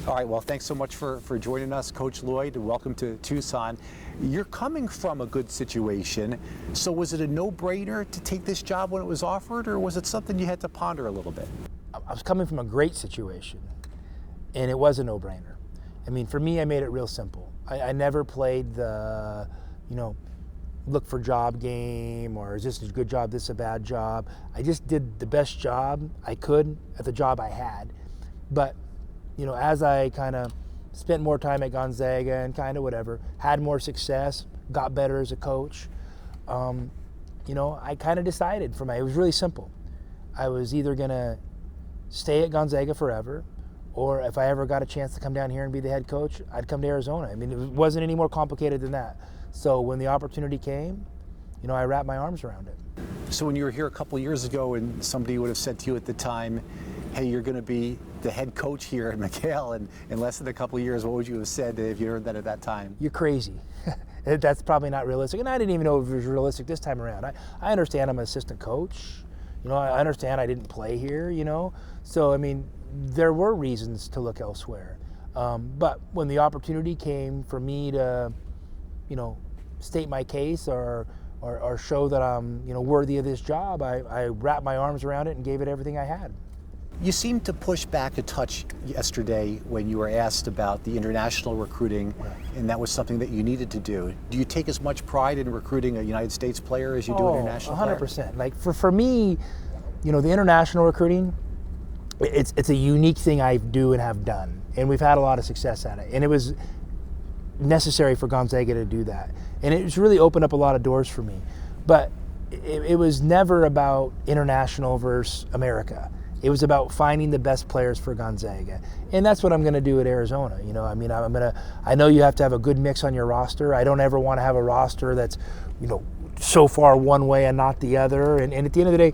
All right, well, thanks so much for joining us, Coach Lloyd. Welcome to Tucson. You're coming from a good situation, so was it a no-brainer to take this job when it was offered, or was it something you had to ponder a little bit? I was coming from a great situation, and it was a no-brainer. I mean, for me, I made it real simple. I never played the, look for job game, or is this a good job, this a bad job. I just did the best job I could at the job I had. But as I kind of spent more time at Gonzaga and kind of whatever, had more success, got better as a coach, I kind of decided it was really simple. I was either going to stay at Gonzaga forever, or if I ever got a chance to come down here and be the head coach, I'd come to Arizona. I mean, it wasn't any more complicated than that. So when the opportunity came, I wrapped my arms around it. So when you were here a couple years ago and somebody would have said to you at the time, hey, you're going to be the head coach here at McHale in less than a couple of years, what would you have said if you heard that at that time? You're crazy. That's probably not realistic. And I didn't even know if it was realistic this time around. I understand I'm an assistant coach. I understand I didn't play here, So, I mean, there were reasons to look elsewhere. But when the opportunity came for me to, state my case or show that I'm, worthy of this job, I wrapped my arms around it and gave it everything I had. You seemed to push back a touch yesterday when you were asked about the international recruiting, and that was something that you needed to do. Do you take as much pride in recruiting a United States player as you do an international player? 100%. Like for me, the international recruiting, it's a unique thing I do and have done, and we've had a lot of success at it. And it was necessary for Gonzaga to do that, and it's really opened up a lot of doors for me. But it was never about international versus America. It was about finding the best players for Gonzaga, and that's what I'm going to do at Arizona. I know you have to have a good mix on your roster. I don't ever want to have a roster that's, so far one way and not the other. And at the end of the day,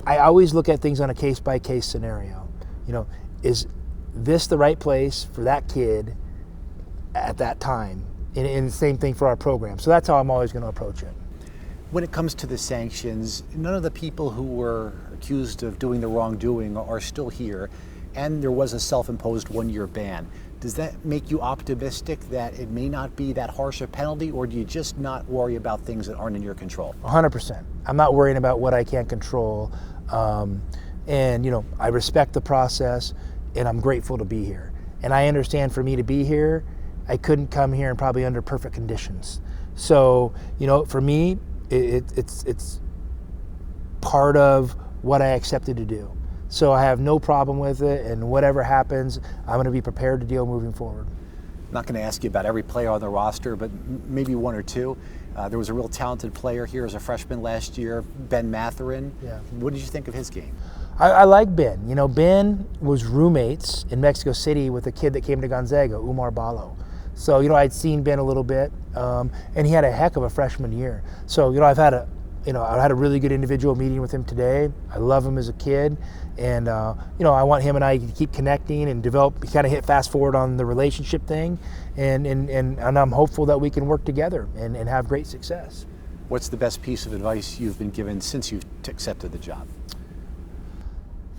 I always look at things on a case-by-case scenario. Is this the right place for that kid at that time? And the same thing for our program. So that's how I'm always going to approach it. When it comes to the sanctions, none of the people who were accused of doing the wrongdoing are still here, and there was a self-imposed one-year ban. Does that make you optimistic that it may not be that harsh a penalty, or do you just not worry about things that aren't in your control? 100%. I'm not worrying about what I can't control. I respect the process, and I'm grateful to be here. And I understand for me to be here, I couldn't come here and probably under perfect conditions. So, for me, it's part of what I accepted to do. So I have no problem with it, and whatever happens, I'm going to be prepared to deal moving forward. I'm not going to ask you about every player on the roster, but maybe one or two. There was a real talented player here as a freshman last year, Ben Matherin. Yeah. What did you think of his game? I like Ben. Ben was roommates in Mexico City with a kid that came to Gonzaga, Umar Balo. So, I'd seen Ben a little bit, and he had a heck of a freshman year. So, I had a really good individual meeting with him today. I love him as a kid, and I want him and I to keep connecting and kind of hit fast forward on the relationship thing, and I'm hopeful that we can work together and have great success. What's the best piece of advice you've been given since you've accepted the job?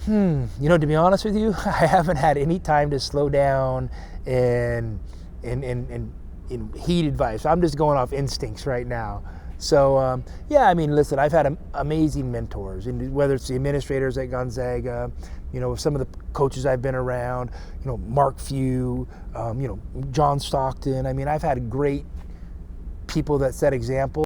To be honest with you, I haven't had any time to slow down and heed advice. I'm just going off instincts right now. So, listen, I've had amazing mentors, and whether it's the administrators at Gonzaga, some of the coaches I've been around, Mark Few, John Stockton. I've had great people that set examples.